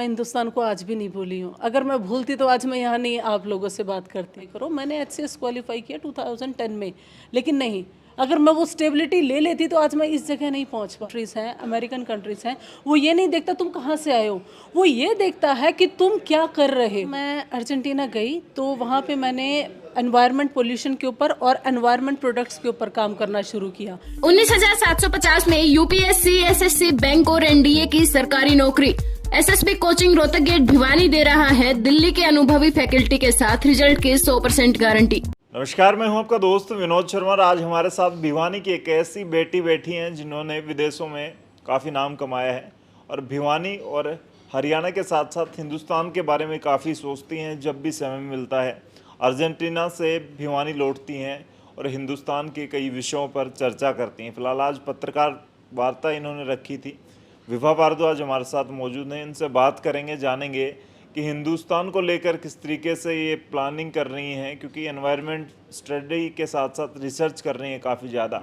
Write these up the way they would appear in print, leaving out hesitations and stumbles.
हिंदुस्तान को आज भी नहीं भूली हूँ। अगर मैं भूलती तो आज मैं यहाँ नहीं आप लोगों से बात करती। करो, मैंने एचसीएस क्वालिफाई किया 2010 में, लेकिन नहीं, अगर मैं वो स्टेबिलिटी ले लेती तो आज मैं इस जगह नहीं पहुँच पा। कंट्रीज़ हैं, अमेरिकन कंट्रीज़ हैं, वो ये नहीं देखता तुम कहाँ से आए हो, वो ये देखता है कि तुम क्या कर रहे हो। मैं अर्जेंटीना गई तो वहाँ पे मैंने एनवायरनमेंट पोल्यूशन के ऊपर और एनवायरनमेंट प्रोडक्ट्स के ऊपर काम करना शुरू किया। 19,750 में यूपीएससी, एसएससी, बैंक और एनडीए की सरकारी नौकरी। SSB coaching Rohtak gate Bhiwani दे रहा है दिल्ली के अनुभवी फैकल्टी के साथ रिजल्ट की 100% गारंटी। नमस्कार, मैं हूं आपका दोस्त विनोद शर्मा। आज हमारे साथ भिवानी की एक ऐसी बेटी बैठी हैं जिन्होंने विदेशों में काफ़ी नाम कमाया है और भिवानी और हरियाणा के साथ साथ हिंदुस्तान के बारे में काफ़ी सोचती हैं। जब भी समय मिलता है अर्जेंटीना से भिवानी लौटती हैं और हिंदुस्तान के कई विषयों पर चर्चा करती हैं। फिलहाल आज पत्रकार वार्ता इन्होंने रखी थी। विभा भारद्वाज हमारे साथ मौजूद हैं, इनसे बात करेंगे, जानेंगे कि हिंदुस्तान को लेकर किस तरीके से ये प्लानिंग कर रही हैं, क्योंकि एनवायरनमेंट स्टडी के साथ साथ रिसर्च कर रही हैं काफ़ी ज़्यादा।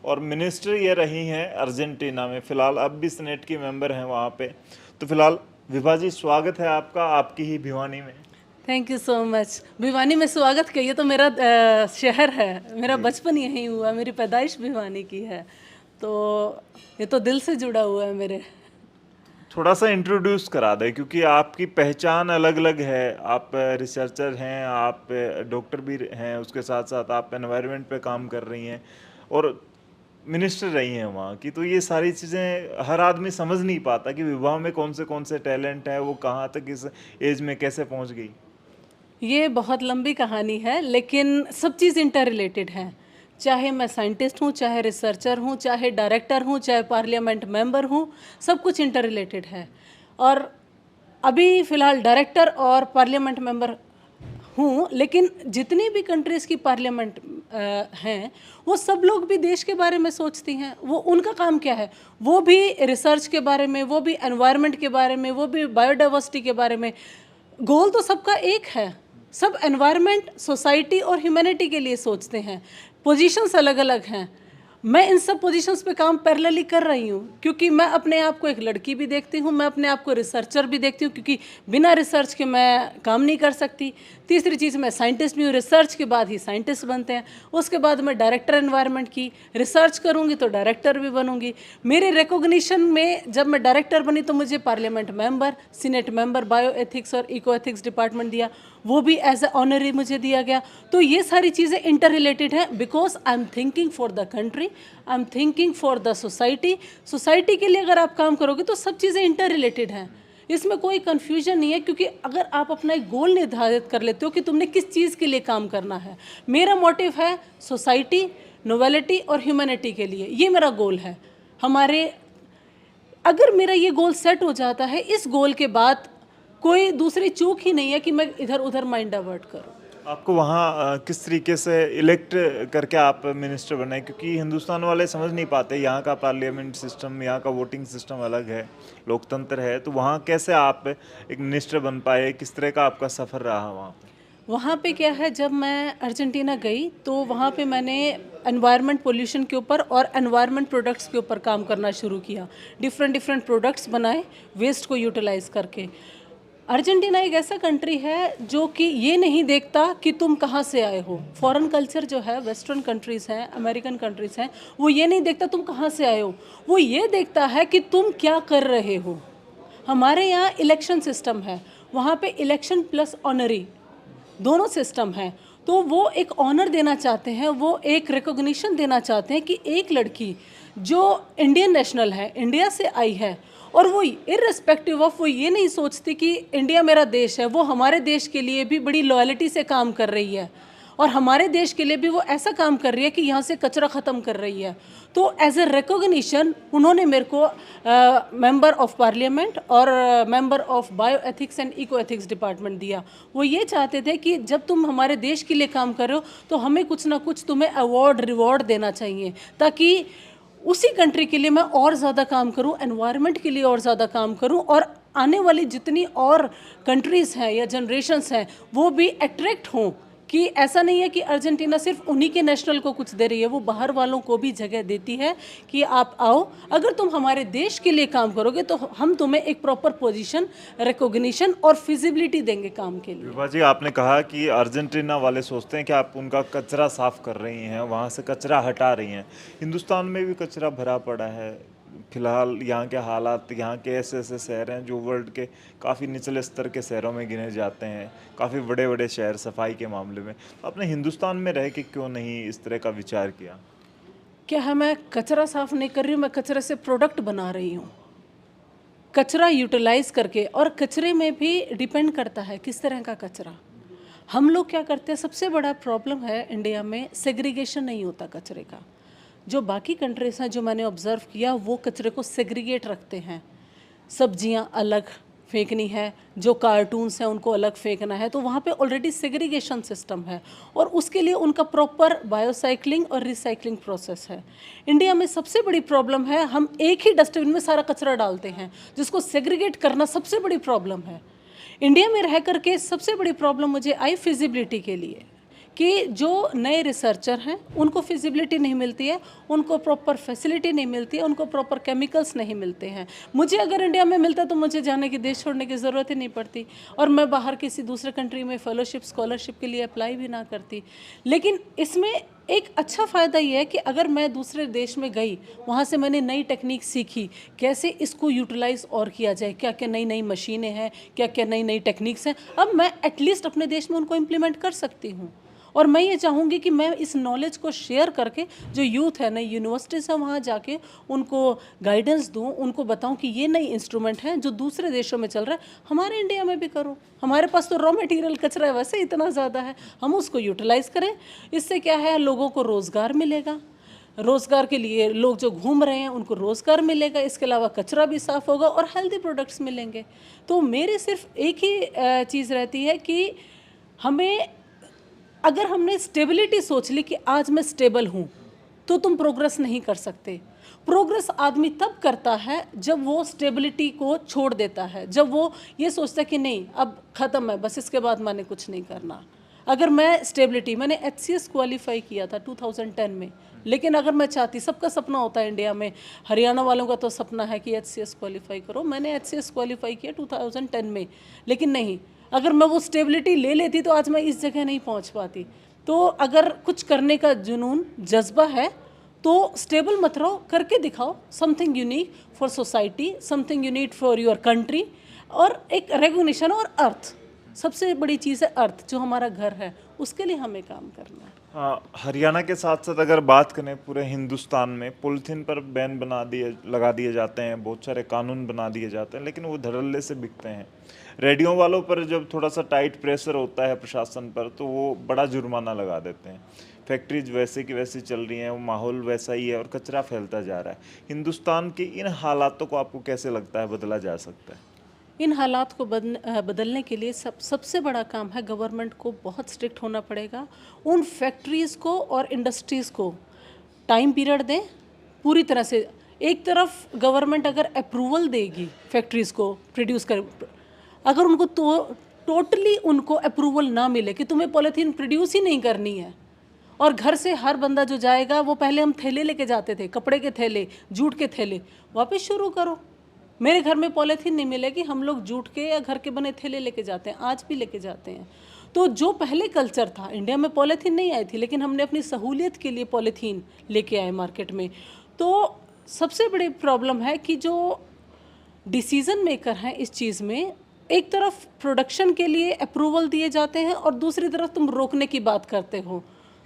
और मिनिस्टर ये रही हैं अर्जेंटीना में, फ़िलहाल अब भी सीनेट की मेंबर हैं वहाँ पे। तो फिलहाल विभा जी, स्वागत है आपका आपकी ही भिवानी में। Thank you so much. Bhiwani में स्वागत कहिए तो मेरा शहर है, मेरा बचपन यहीं हुआ, मेरी पैदाइश भिवानी की है, तो ये तो दिल से जुड़ा हुआ है मेरे। थोड़ा सा इंट्रोड्यूस करा दें, क्योंकि आपकी पहचान अलग अलग है। आप रिसर्चर हैं, आप डॉक्टर भी हैं, उसके साथ साथ आप एनवायरनमेंट पे काम कर रही हैं और मिनिस्टर रही हैं वहाँ की। तो ये सारी चीज़ें हर आदमी समझ नहीं पाता कि विवाह में कौन से टैलेंट है, वो कहाँ तक इस एज में कैसे पहुँच गई। ये बहुत लंबी कहानी है, लेकिन सब चीज़ इंटर रिलेटेड है। चाहे मैं साइंटिस्ट हूँ, चाहे रिसर्चर हूँ, चाहे डायरेक्टर हूँ, चाहे पार्लियामेंट मेंबर हूँ, सब कुछ इंटर रिलेटेड है। और अभी फ़िलहाल डायरेक्टर और पार्लियामेंट मेंबर हूँ, लेकिन जितनी भी कंट्रीज़ की पार्लियामेंट हैं, वो सब लोग भी देश के बारे में सोचती हैं। वो उनका काम क्या है, वो भी रिसर्च के बारे में, वो भी एनवायरनमेंट के बारे में, वो भी बायोडाइवर्सिटी के बारे में। गोल तो सबका एक है, सब एनवायरनमेंट, सोसाइटी और ह्यूमैनिटी के लिए सोचते हैं। पोजीशंस अलग अलग हैं। मैं इन सब पोजीशंस पे काम पैरेलली कर रही हूँ, क्योंकि मैं अपने आप को एक लड़की भी देखती हूँ, मैं अपने आप को रिसर्चर भी देखती हूँ, क्योंकि बिना रिसर्च के मैं काम नहीं कर सकती। तीसरी चीज़, मैं साइंटिस्ट भी हूँ, रिसर्च के बाद ही साइंटिस्ट बनते हैं। उसके बाद मैं डायरेक्टर एनवायरनमेंट की, रिसर्च करूँगी तो डायरेक्टर भी बनूँगी। मेरे रिकॉग्निशन में जब मैं डायरेक्टर बनी तो मुझे parliament member, senate member, bio ethics और इको एथिक्स डिपार्टमेंट दिया, वो भी एज ए ऑनरी मुझे दिया गया। तो ये सारी चीज़ें इंटर रिलेटेड हैं, because I am thinking for the country, I am thinking for the society. Society के लिए अगर आप काम करोगे तो सब चीज़ें इंटर रिलेटेड हैं, इसमें कोई कन्फ्यूजन नहीं है। क्योंकि अगर आप अपना एक गोल निर्धारित कर लेते हो कि तुमने किस चीज़ के लिए काम करना है, मेरा मोटिव है सोसाइटी, नोवेलिटी और ह्यूमैनिटी के लिए, ये मेरा गोल है। अगर मेरा ये गोल सेट हो जाता है, इस गोल के बाद कोई दूसरी चूक ही नहीं है कि मैं इधर उधर माइंड डाइवर्ट करूं। आपको वहाँ किस तरीके से इलेक्ट करके आप मिनिस्टर बने, क्योंकि हिंदुस्तान वाले समझ नहीं पाते, यहाँ का पार्लियामेंट सिस्टम, यहाँ का वोटिंग सिस्टम अलग है, लोकतंत्र है। तो वहाँ कैसे आप एक मिनिस्टर बन पाए, किस तरह का आपका सफ़र रहा वहाँ? वहाँ पे क्या है, जब मैं अर्जेंटीना गई तो वहाँ पे मैंने एनवायरनमेंट पोल्यूशन के ऊपर और एनवायरनमेंट प्रोडक्ट्स के ऊपर काम करना शुरू किया। डिफरेंट प्रोडक्ट्स बनाए वेस्ट को यूटिलाइज करके। अर्जेंटीना एक ऐसा कंट्री है जो कि ये नहीं देखता कि तुम कहाँ से आए हो। फॉरेन कल्चर जो है, वेस्टर्न कंट्रीज़ हैं, अमेरिकन कंट्रीज़ हैं, वो ये नहीं देखता तुम कहाँ से आए हो, वो ये देखता है कि तुम क्या कर रहे हो। हमारे यहाँ इलेक्शन सिस्टम है, वहाँ पे इलेक्शन प्लस ऑनरी दोनों सिस्टम है। तो वो एक ऑनर देना चाहते हैं, वो एक रिकॉग्निशन देना चाहते हैं कि एक लड़की जो इंडियन नेशनल है, इंडिया से आई है, और वो इर्रेस्पेक्टिव ऑफ, वो ये नहीं सोचती कि इंडिया मेरा देश है, वो हमारे देश के लिए भी बड़ी लॉयल्टी से काम कर रही है और हमारे देश के लिए भी वो ऐसा काम कर रही है कि यहाँ से कचरा ख़त्म कर रही है। तो एज ए रिकॉग्निशन उन्होंने मेरे को मेंबर ऑफ पार्लियामेंट और member of bio ethics and eco ethics department दिया। वो ये चाहते थे कि जब तुम हमारे देश के लिए काम कर रहे हो तो हमें कुछ ना कुछ तुम्हें अवार्ड रिवॉर्ड देना चाहिए, ताकि उसी कंट्री के लिए मैं और ज़्यादा काम करूं, एनवायरनमेंट के लिए और ज़्यादा काम करूं, और आने वाली जितनी और कंट्रीज़ हैं या जनरेशन्स हैं वो भी अट्रैक्ट हों कि ऐसा नहीं है कि अर्जेंटीना सिर्फ उन्हीं के नेशनल को कुछ दे रही है, वो बाहर वालों को भी जगह देती है कि आप आओ, अगर तुम हमारे देश के लिए काम करोगे तो हम तुम्हें एक प्रॉपर पोजीशन, रिकॉग्निशन और फिजिबिलिटी देंगे काम के लिए। विभा जी, आपने कहा कि अर्जेंटीना वाले सोचते हैं कि आप उनका कचरा साफ कर रही हैं, वहाँ से कचरा हटा रही हैं। हिंदुस्तान में भी कचरा भरा पड़ा है। फिलहाल यहाँ के हालात, यहाँ के ऐसे ऐसे शहर हैं जो वर्ल्ड के काफ़ी निचले स्तर के शहरों में गिने जाते हैं, काफ़ी बड़े बड़े शहर सफाई के मामले में। तो आपने हिंदुस्तान में रह के क्यों नहीं इस तरह का विचार किया? क्या है, मैं कचरा साफ नहीं कर रही हूँ, मैं कचरे से प्रोडक्ट बना रही हूँ, कचरा यूटिलाइज करके। और कचरे में भी डिपेंड करता है किस तरह का कचरा। हम लोग क्या करते हैं, सबसे बड़ा प्रॉब्लम है इंडिया में, सेग्रीगेशन नहीं होता कचरे का। जो बाकी कंट्रीज हैं, जो मैंने ऑब्ज़र्व किया, वो कचरे को सेग्रीगेट रखते हैं। सब्जियां अलग फेंकनी है, जो कार्टून्स हैं उनको अलग फेंकना है, तो वहाँ पे ऑलरेडी सेग्रीगेशन सिस्टम है और उसके लिए उनका प्रॉपर बायोसाइक्लिंग और रिसाइकलिंग प्रोसेस है। इंडिया में सबसे बड़ी प्रॉब्लम है, हम एक ही डस्टबिन में सारा कचरा डालते हैं, जिसको सेग्रीगेट करना सबसे बड़ी प्रॉब्लम है। इंडिया में रह करके सबसे बड़ी प्रॉब्लम मुझे आई फिजिबिलिटी के लिए, कि जो नए रिसर्चर हैं उनको फिजिबिलिटी नहीं मिलती है, उनको प्रॉपर फैसिलिटी नहीं मिलती है, उनको प्रॉपर केमिकल्स नहीं मिलते हैं। मुझे अगर इंडिया में मिलता तो मुझे जाने की, देश छोड़ने की ज़रूरत ही नहीं पड़ती और मैं बाहर किसी दूसरे कंट्री में फेलोशिप, स्कॉलरशिप के लिए अप्लाई भी ना करती। लेकिन इसमें एक अच्छा फ़ायदा ये है कि अगर मैं दूसरे देश में गई, वहाँ से मैंने नई टेक्निक सीखी, कैसे इसको यूटिलाइज़ और किया जाए, क्या क्या नई नई मशीनें हैं, क्या क्या नई नई टेक्निक्स हैं, अब मैं एटलीस्ट अपने देश में उनको इम्प्लीमेंट कर सकती हूँ। और मैं ये चाहूँगी कि मैं इस नॉलेज को शेयर करके जो यूथ है, नई यूनिवर्सिटीज़ है, वहाँ जाके उनको गाइडेंस दूँ, उनको बताऊँ कि ये नई इंस्ट्रूमेंट हैं जो दूसरे देशों में चल रहा है, हमारे इंडिया में भी करो। हमारे पास तो रॉ मटेरियल कचरा है वैसे इतना ज़्यादा है, हम उसको यूटिलाइज़ करें। इससे क्या है, लोगों को रोज़गार मिलेगा, रोज़गार के लिए लोग जो घूम रहे हैं उनको रोज़गार मिलेगा, इसके अलावा कचरा भी साफ़ होगा और हेल्दी प्रोडक्ट्स मिलेंगे। तो मेरी सिर्फ एक ही चीज़ रहती है कि हमें, अगर हमने स्टेबिलिटी सोच ली कि आज मैं स्टेबल हूँ, तो तुम प्रोग्रेस नहीं कर सकते। प्रोग्रेस आदमी तब करता है जब वो स्टेबिलिटी को छोड़ देता है, जब वो ये सोचता है कि नहीं अब ख़त्म है, बस इसके बाद मैंने कुछ नहीं करना। अगर मैं स्टेबिलिटी, मैंने HCS क्वालिफाई किया था 2010 में, लेकिन अगर मैं चाहती, सबका सपना होता है इंडिया में, हरियाणा वालों का तो सपना है कि HCS क्वालिफाई करो, मैंने HCS क्वालिफाई किया 2010 में, लेकिन नहीं, अगर मैं वो स्टेबिलिटी ले लेती तो आज मैं इस जगह नहीं पहुंच पाती। तो अगर कुछ करने का जुनून, जज्बा है तो स्टेबल मत रहो, करके दिखाओ something unique for society, something unique for your country, और एक रेगुलेशन और अर्थ, सबसे बड़ी चीज़ है अर्थ, जो हमारा घर है, उसके लिए हमें काम करना है। हाँ, हरियाणा के साथ साथ अगर बात करें पूरे हिंदुस्तान में, पॉलीथीन पर बैन लगा दिए जाते हैं, बहुत सारे कानून बना दिए जाते हैं, लेकिन वो धड़ल्ले से बिकते हैं। रेडियो वालों पर जब थोड़ा सा टाइट प्रेशर होता है प्रशासन पर, तो वो बड़ा जुर्माना लगा देते हैं। फैक्ट्रीज वैसे की वैसी चल रही हैं, वो माहौल वैसा ही है और कचरा फैलता जा रहा है। हिंदुस्तान के इन हालातों को आपको कैसे लगता है बदला जा सकता है? इन हालात को बदलने के लिए सबसे बड़ा काम है, गवर्नमेंट को बहुत स्ट्रिक्ट होना पड़ेगा। उन फैक्ट्रीज़ को और इंडस्ट्रीज़ को टाइम पीरियड दें पूरी तरह से। एक तरफ गवर्नमेंट अगर अप्रूवल देगी फैक्ट्रीज़ को प्रोड्यूस कर, अगर उनको तो टोटली उनको अप्रूवल ना मिले कि तुम्हें पॉलीथीन प्रोड्यूस ही नहीं करनी है, और घर से हर बंदा जो जाएगा, वो पहले हम थैले लेके जाते थे, कपड़े के थैले, जूट के थैले, वापस शुरू करो। मेरे घर में पॉलीथीन नहीं मिलेगी, हम लोग जूट के या घर के बने थैले लेके जाते हैं, आज भी लेके जाते हैं। तो जो पहले कल्चर था, इंडिया में पॉलीथीन नहीं आई थी, लेकिन हमने अपनी सहूलियत के लिए पॉलीथीन लेके आए मार्केट में। तो सबसे बड़ी प्रॉब्लम है कि जो डिसीज़न मेकर हैं इस चीज़ में, एक तरफ प्रोडक्शन के लिए अप्रूवल दिए जाते हैं और दूसरी तरफ तुम रोकने की बात करते हो।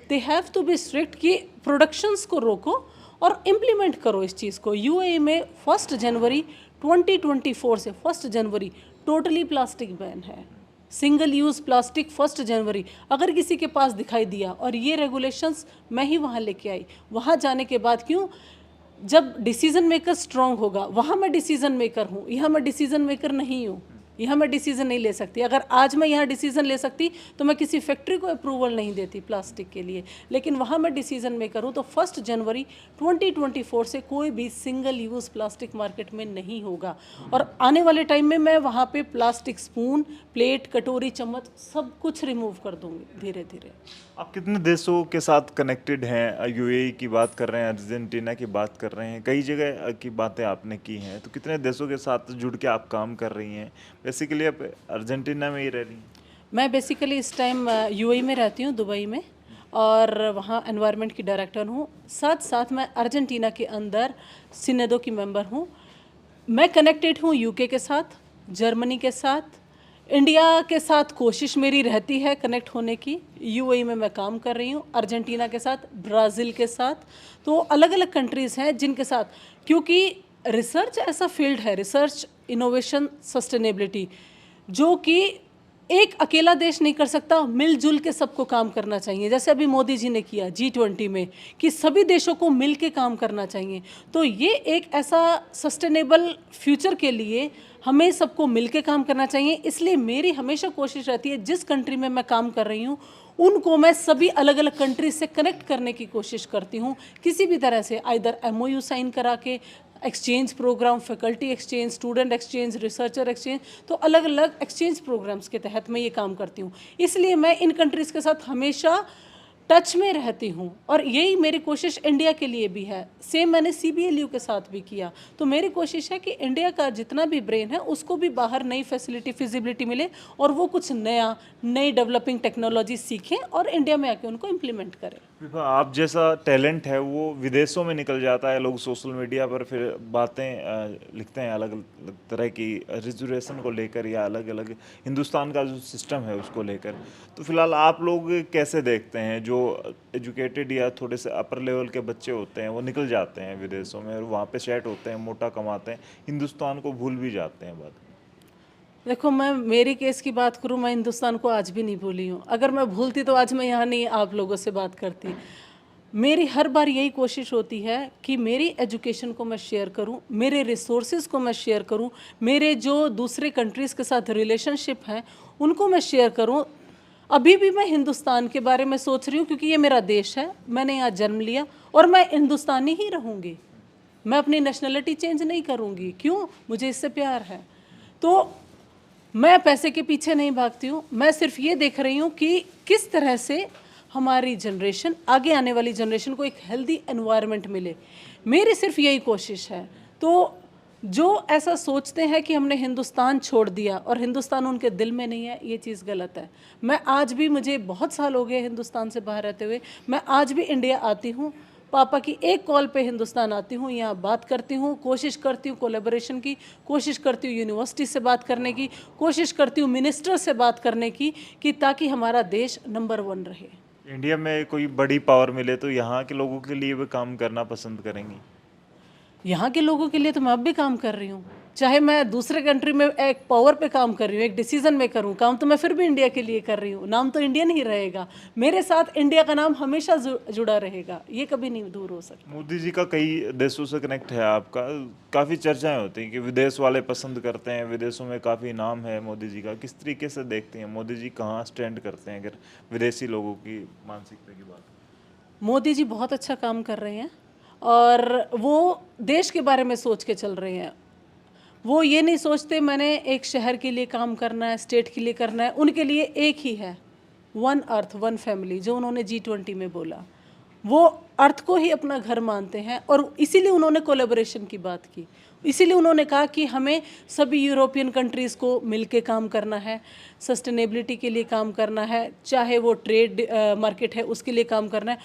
They have to be strict कि प्रोडक्शंस को रोको और इम्प्लीमेंट करो इस चीज़ को। UAE में 1 जनवरी 2024 से 1 जनवरी टोटली प्लास्टिक बैन है। सिंगल यूज़ प्लास्टिक 1 जनवरी अगर किसी के पास दिखाई दिया, और ये रेगुलेशंस मैं ही वहाँ लेके आई। वहाँ जाने के बाद, क्यों, जब डिसीज़न मेकर स्ट्रांग होगा, वहाँ मैं डिसीज़न मेकर हूँ, यहाँ मैं डिसीज़न मेकर नहीं हूँ। यहाँ मैं डिसीज़न नहीं ले सकती। अगर आज मैं यहाँ डिसीज़न ले सकती तो मैं किसी फैक्ट्री को अप्रूवल नहीं देती प्लास्टिक के लिए, लेकिन वहाँ मैं डिसीज़न मेकर हूँ। तो 1 जनवरी 2024 से कोई भी सिंगल यूज़ प्लास्टिक मार्केट में नहीं होगा, और आने वाले टाइम में मैं वहाँ पे प्लास्टिक स्पून, प्लेट, कटोरी, चम्मच सब कुछ रिमूव कर दूँगी धीरे धीरे। आप कितने देशों के साथ कनेक्टेड हैं? यूएई की बात कर रहे हैं, अर्जेंटीना की बात कर रहे हैं, कई जगह की बातें आपने की हैं, तो कितने देशों के साथ जुड़ के आप काम कर रही हैं? बेसिकली आप अर्जेंटीना में ही रह रही हैं? मैं बेसिकली इस टाइम यूएई में रहती हूँ, दुबई में, और वहाँ एनवायरनमेंट की डायरेक्टर हूँ। साथ साथ मैं अर्जेंटीना के अंदर सिनेडो की मेंबर हूँ। मैं कनेक्टेड हूँ यूके के साथ, जर्मनी के साथ, इंडिया के साथ कोशिश मेरी रहती है कनेक्ट होने की। यूएई में मैं काम कर रही हूँ, अर्जेंटीना के साथ, ब्राज़ील के साथ। तो अलग अलग कंट्रीज़ हैं जिनके साथ, क्योंकि रिसर्च ऐसा फील्ड है, रिसर्च, इनोवेशन, सस्टेनेबिलिटी, जो कि एक अकेला देश नहीं कर सकता, मिलजुल के सबको काम करना चाहिए। जैसे अभी मोदी जी ने किया G20 में कि सभी देशों को मिल के काम करना चाहिए। तो ये एक ऐसा सस्टेनेबल फ्यूचर के लिए हमें सबको मिल के काम करना चाहिए। इसलिए मेरी हमेशा कोशिश रहती है, जिस कंट्री में मैं काम कर रही हूँ उनको मैं सभी अलग अलग कंट्रीज से कनेक्ट करने की कोशिश करती हूँ, किसी भी तरह से, आइदर MOU साइन करा के, exchange programme, faculty exchange, student exchange, researcher exchange, तो अलग अलग एक्सचेंज प्रोग्राम्स के तहत मैं ये काम करती हूँ। इसलिए मैं इन कंट्रीज़ के साथ हमेशा टच में रहती हूँ, और यही मेरी कोशिश इंडिया के लिए भी है। सेम मैंने CBLU के साथ भी किया। तो मेरी कोशिश है कि इंडिया का जितना भी ब्रेन है उसको भी बाहर नई फैसिलिटी, फिजिबिलिटी मिले, और वो कुछ नया, नई डेवलपिंग टेक्नोलॉजी सीखें और इंडिया में आके उनको इम्प्लीमेंट करें। विभा, आप जैसा टैलेंट है वो विदेशों में निकल जाता है, लोग सोशल मीडिया पर फिर बातें लिखते हैं अलग अलग तरह की रिजर्वेशन को लेकर, या अलग अलग हिंदुस्तान का जो सिस्टम है उसको लेकर। तो फिलहाल आप लोग कैसे देखते हैं, जो एजुकेटेड या थोड़े से अपर लेवल के बच्चे होते हैं वो निकल जाते हैं विदेशों में और वहाँ पे सेट होते हैं, मोटा कमाते हैं, हिंदुस्तान को भूल भी जाते हैं? बात देखो, मैं मेरी केस की बात करूं, मैं हिंदुस्तान को आज भी नहीं भूली हूं। अगर मैं भूलती तो आज मैं यहाँ नहीं आप लोगों से बात करती। मेरी हर बार यही कोशिश होती है कि मेरी एजुकेशन को मैं शेयर करूं, मेरे रिसोर्सेज को मैं शेयर करूं, मेरे जो दूसरे कंट्रीज़ के साथ रिलेशनशिप हैं उनको मैं शेयर करूं। अभी भी मैं हिंदुस्तान के बारे में सोच रही हूँ, क्योंकि ये मेरा देश है, मैंने यहाँ जन्म लिया और मैं हिंदुस्तानी ही रहूँगी। मैं अपनी नेशनलिटी चेंज नहीं करूँगी। क्यों? मुझे इससे प्यार है। तो मैं पैसे के पीछे नहीं भागती हूँ, मैं सिर्फ ये देख रही हूँ कि किस तरह से हमारी जनरेशन, आगे आने वाली जनरेशन को एक हेल्दी एनवायरनमेंट मिले। मेरी सिर्फ यही कोशिश है। तो जो ऐसा सोचते हैं कि हमने हिंदुस्तान छोड़ दिया और हिंदुस्तान उनके दिल में नहीं है, ये चीज़ गलत है। मैं आज भी, मुझे बहुत साल हो गए हिंदुस्तान से बाहर रहते हुए, मैं आज भी इंडिया आती हूँ, पापा की एक कॉल पे हिंदुस्तान आती हूँ, यहाँ बात करती हूँ, कोशिश करती हूँ कोलैबोरेशन की, कोशिश करती हूँ यूनिवर्सिटी से बात करने की, कोशिश करती हूँ मिनिस्टर से बात करने की, कि ताकि हमारा देश नंबर 1 रहे। इंडिया में कोई बड़ी पावर मिले तो यहाँ के लोगों के लिए भी काम करना पसंद करेंगी? यहाँ के लोगों के लिए तो मैं अब भी काम कर रही हूँ। चाहे मैं दूसरे कंट्री में एक पावर पे काम कर रही हूँ, एक डिसीजन में करूँ काम, तो मैं फिर भी इंडिया के लिए कर रही हूँ। नाम तो इंडियन ही रहेगा, मेरे साथ इंडिया का नाम हमेशा जुड़ा रहेगा, ये कभी नहीं दूर हो सकता। मोदी जी का कई देशों से कनेक्ट है आपका, काफ़ी चर्चाएं होती हैं कि विदेश वाले पसंद करते हैं, विदेशों में काफ़ी नाम है मोदी जी का। किस तरीके से देखते हैं मोदी जी, कहाँ स्टैंड करते हैं अगर विदेशी लोगों की मानसिकता की बात? मोदी जी बहुत अच्छा काम कर रहे हैं और वो देश के बारे में सोच के चल रहे हैं। वो ये नहीं सोचते मैंने एक शहर के लिए काम करना है, स्टेट के लिए करना है। उनके लिए एक ही है, 1 अर्थ 1 फैमिली, जो उन्होंने G20 में बोला। वो अर्थ को ही अपना घर मानते हैं और इसीलिए उन्होंने कोलैबोरेशन की बात की। इसीलिए उन्होंने कहा कि हमें सभी यूरोपियन कंट्रीज़ को मिलके काम करना है, सस्टेनेबिलिटी के लिए काम करना है, चाहे वो ट्रेड मार्केट है उसके लिए काम करना है।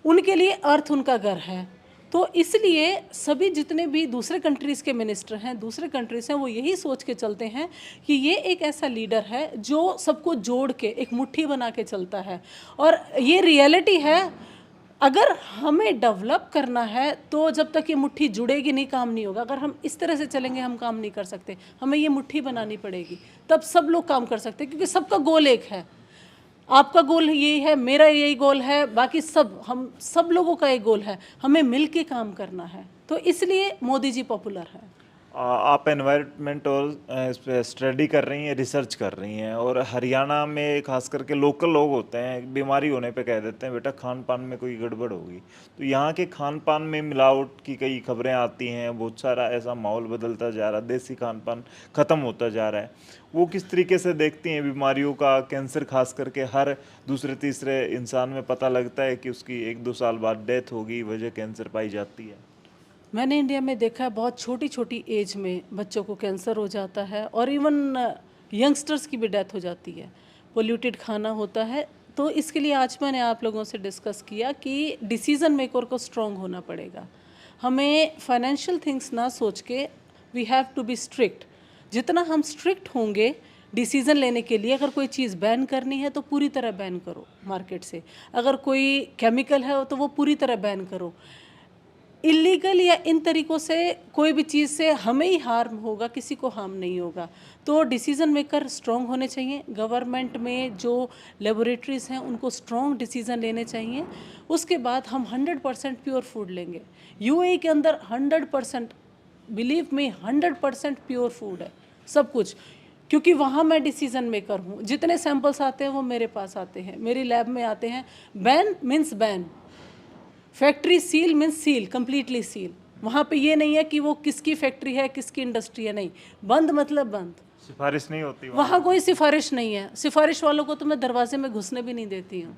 उनके लिए अर्थ उनका घर है। तो इसलिए सभी जितने भी दूसरे कंट्रीज़ के मिनिस्टर हैं, दूसरे कंट्रीज़ हैं, वो यही सोच के चलते हैं कि ये एक ऐसा लीडर है जो सबको जोड़ के एक मुट्ठी बना के चलता है। और ये रियलिटी है, अगर हमें डेवलप करना है तो जब तक ये मुट्ठी जुड़ेगी नहीं, काम नहीं होगा। अगर हम इस तरह से चलेंगे हम काम नहीं कर सकते, हमें ये मुट्ठी बनानी पड़ेगी, तब सब लोग काम कर सकते हैं, क्योंकि सबका गोल एक है। आपका गोल यही है, मेरा यही गोल है, बाकी हम सब लोगों का एक गोल है, हमें मिल के काम करना है। तो इसलिए मोदी जी पॉपुलर है। आप एनवायरनमेंट और इस पे स्टडी कर रही हैं, रिसर्च कर रही हैं, और हरियाणा में खास करके लोकल लोग होते हैं, बीमारी होने पे कह देते हैं बेटा खान पान में कोई गड़बड़ होगी। तो यहाँ के खान पान में मिलावट की कई खबरें आती हैं, बहुत सारा ऐसा माहौल बदलता जा रहा है, देसी खान पान ख़त्म होता जा रहा है। वो किस तरीके से देखती हैं बीमारियों का? कैंसर खास करके हर दूसरे तीसरे इंसान में पता लगता है कि उसकी 1-2 साल बाद डेथ होगी, वजह कैंसर पाई जाती है। मैंने इंडिया में देखा है बहुत छोटी छोटी एज में बच्चों को कैंसर हो जाता है और इवन यंगस्टर्स की भी डेथ हो जाती है। पोल्यूटेड खाना होता है। तो इसके लिए आज मैंने आप लोगों से डिस्कस किया कि डिसीज़न मेकर को स्ट्रॉन्ग होना पड़ेगा। हमें फाइनेंशियल थिंग्स ना सोच के we have to be strict. जितना हम स्ट्रिक्ट होंगे डिसीज़न लेने के लिए, अगर कोई चीज़ बैन करनी है तो पूरी तरह बैन करो मार्केट से, अगर कोई केमिकल है तो वो पूरी तरह बैन करो। इलीगल या इन तरीक़ों से कोई भी चीज़ से हमें ही हार्म होगा, किसी को हार्म नहीं होगा। तो डिसीज़न मेकर स्ट्रॉन्ग होने चाहिए। गवर्नमेंट में जो लेबोरेटरीज़ हैं उनको स्ट्रॉन्ग डिसीज़न लेने चाहिए। उसके बाद हम 100% प्योर फूड लेंगे। यूएई के अंदर 100%, बिलीव मी, 100% प्योर फूड है सब कुछ, क्योंकि वहाँ मैं डिसीज़न मेकर हूँ। जितने सैंपल्स आते हैं वो मेरे पास आते हैं, मेरी लैब में आते हैं। Ban means ban, factory seal means seal, completely seal. वहाँ पे ये नहीं है कि वो किसकी फैक्ट्री है किसकी इंडस्ट्री है, नहीं, बंद मतलब बंद। सिफारिश नहीं होती वहाँ कोई सिफारिश नहीं है। सिफारिश वालों को तो मैं दरवाजे में घुसने भी नहीं देती हूँ।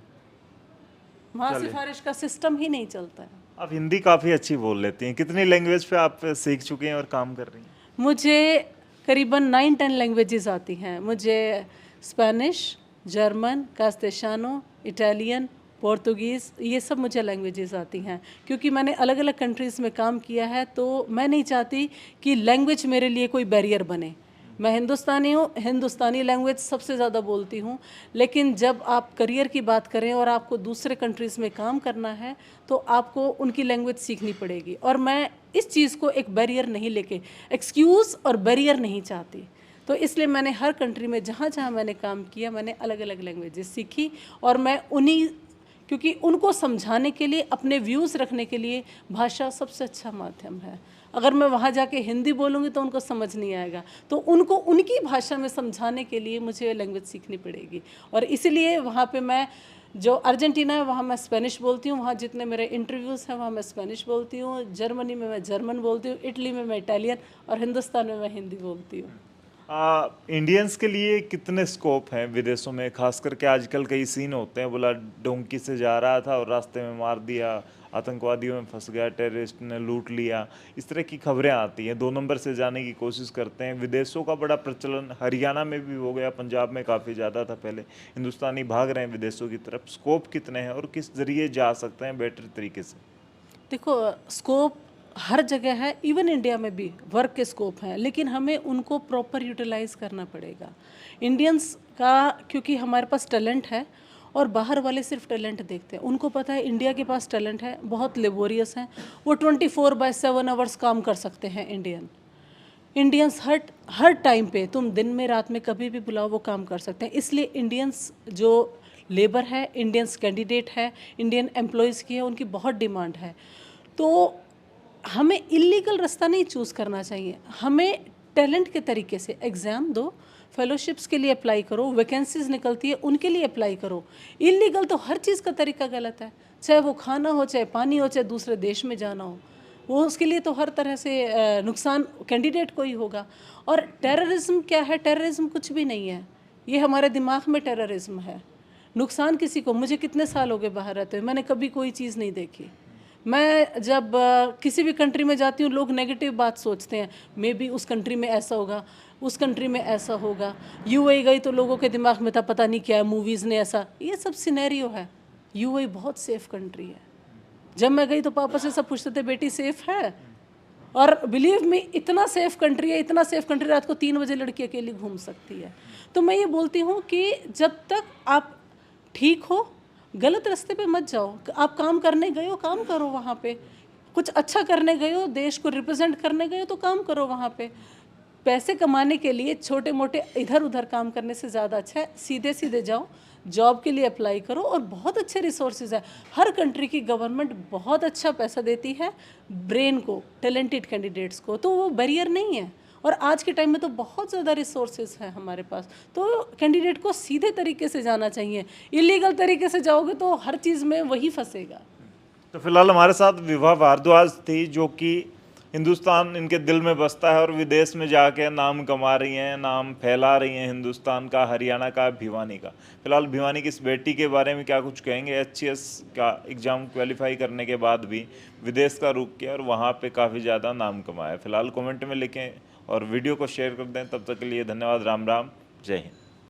वहाँ सिफारिश का सिस्टम ही नहीं चलता है। आप हिंदी काफ़ी अच्छी बोल लेती हैं। कितनी लैंग्वेज पे आप सीख चुकी हैं और काम कर रही हैं? मुझे करीबन 9-10 लैंग्वेजेस आती हैं। मुझे स्पेनिश, जर्मन, कास्तेशानो, इटालियन, पोर्तुगीज़, ये सब मुझे लैंग्वेजेस आती हैं। क्योंकि मैंने अलग अलग कंट्रीज़ में काम किया है तो मैं नहीं चाहती कि लैंग्वेज मेरे लिए कोई बैरियर बने। मैं हिंदुस्तानी हूँ, हिंदुस्तानी लैंग्वेज सबसे ज़्यादा बोलती हूँ। लेकिन जब आप करियर की बात करें और आपको दूसरे कंट्रीज़ में काम करना है तो आपको उनकी लैंग्वेज सीखनी पड़ेगी। और मैं इस चीज़ को एक बैरियर नहीं लेके, एक्सक्यूज़ और बैरियर नहीं चाहती। तो इसलिए मैंने हर कंट्री में जहाँ जहाँ मैंने काम किया मैंने अलग अलग लैंग्वेजेस सीखी। और मैं उन्हीं, क्योंकि उनको समझाने के लिए, अपने व्यूज़ रखने के लिए भाषा सबसे अच्छा माध्यम है। अगर मैं वहाँ जाके हिंदी बोलूँगी तो उनको समझ नहीं आएगा, तो उनको उनकी भाषा में समझाने के लिए मुझे लैंग्वेज सीखनी पड़ेगी। और इसीलिए वहाँ पे मैं, जो अर्जेंटीना है वहाँ मैं स्पेनिश बोलती हूँ, वहाँ जितने मेरे इंटरव्यूज़ हैं वहाँ मैं स्पेनिश बोलती हूँ। जर्मनी में मैं जर्मन बोलती हूँ, इटली में मैं इटालियन, और हिंदुस्तान में मैं हिंदी बोलती हूँ। इंडियंस के लिए कितने स्कोप हैं विदेशों में? खास करके आजकल कई सीन होते हैं, बोला डोंकी से जा रहा था और रास्ते में मार दिया, आतंकवादियों में फंस गया, टेररिस्ट ने लूट लिया, इस तरह की खबरें आती हैं। 2 नंबर से जाने की कोशिश करते हैं। विदेशों का बड़ा प्रचलन हरियाणा में भी हो गया, पंजाब में काफ़ी ज़्यादा था पहले। हिंदुस्तानी भाग रहे हैं विदेशों की तरफ। स्कोप कितने हैं और किस जरिए जा सकते हैं बेटर तरीके से? देखो, स्कोप हर जगह है, इवन इंडिया में भी वर्क के स्कोप हैं, लेकिन हमें उनको प्रॉपर यूटिलाइज करना पड़ेगा। इंडियंस का, क्योंकि हमारे पास टैलेंट है और बाहर वाले सिर्फ टैलेंट देखते हैं। उनको पता है इंडिया के पास टैलेंट है, बहुत लेबोरियस हैं, वो 24/7 आवर्स काम कर सकते हैं। इंडियंस हर टाइम पे, तुम दिन में रात में कभी भी बुलाओ वो काम कर सकते हैं। इसलिए इंडियंस जो लेबर है, इंडियंस कैंडिडेट है, इंडियन एम्प्लॉयज़ की है, उनकी बहुत डिमांड है। तो हमें इलीगल रास्ता नहीं चूज़ करना चाहिए। हमें टैलेंट के तरीके से एग्ज़ाम दो, फेलोशिप्स के लिए अप्लाई करो, वैकेंसीज निकलती है उनके लिए अप्लाई करो। इलीगल तो हर चीज़ का तरीका गलत है, चाहे वो खाना हो, चाहे पानी हो, चाहे दूसरे देश में जाना हो, वो उसके लिए तो हर तरह से नुकसान कैंडिडेट को ही होगा। और टेररिज्म क्या है? टेररिज्म कुछ भी नहीं है, ये हमारे दिमाग में टेररिज्म है। नुकसान किसी को, मुझे कितने साल हो गए बाहर रहते हुए, मैंने कभी कोई चीज़ नहीं देखी। मैं जब किसी भी कंट्री में जाती हूँ लोग नेगेटिव बात सोचते हैं, मे बी उस कंट्री में ऐसा होगा, उस कंट्री में ऐसा होगा। यूएई गई तो लोगों के दिमाग में था पता नहीं क्या है, मूवीज़ ने ऐसा, ये सब सिनेरियो है। यूएई बहुत सेफ़ कंट्री है। जब मैं गई तो पापा से सब पूछते थे बेटी सेफ़ है, और बिलीव मी इतना सेफ़ कंट्री है, इतना सेफ़ कंट्री, रात को 3 बजे लड़की अकेली घूम सकती है। तो मैं ये बोलती हूँ कि जब तक आप ठीक हो, गलत रास्ते पे मत जाओ। आप काम करने गए हो, काम करो वहाँ पे, कुछ अच्छा करने गए हो, देश को रिप्रेजेंट करने गए हो तो काम करो वहाँ पे। पैसे कमाने के लिए छोटे मोटे इधर उधर काम करने से ज़्यादा अच्छा है सीधे सीधे जाओ, जॉब के लिए अप्लाई करो और बहुत अच्छे रिसोर्सेज है। हर कंट्री की गवर्नमेंट बहुत अच्छा पैसा देती है ब्रेन को, टैलेंटेड कैंडिडेट्स को, तो वो बैरियर नहीं है। और आज के टाइम में तो बहुत ज़्यादा रिसोर्सेज हैं हमारे पास, तो कैंडिडेट को सीधे तरीके से जाना चाहिए। इलीगल तरीके से जाओगे तो हर चीज़ में वही फंसेगा। तो फिलहाल हमारे साथ विभा भारद्वाज थी, जो कि हिंदुस्तान इनके दिल में बसता है और विदेश में जाके नाम कमा रही हैं, नाम फैला रही हैं हिंदुस्तान का, हरियाणा का, भिवानी का। फिलहाल भिवानी की इस बेटी के बारे में क्या कुछ कहेंगे? HCS का एग्ज़ाम क्वालिफाई करने के बाद भी विदेश का रुख किया और वहाँ पे काफ़ी ज़्यादा नाम कमाया। फिलहाल कमेंट में लिखें और वीडियो को शेयर कर दें। तब तक के लिए धन्यवाद। राम राम, जय हिंद।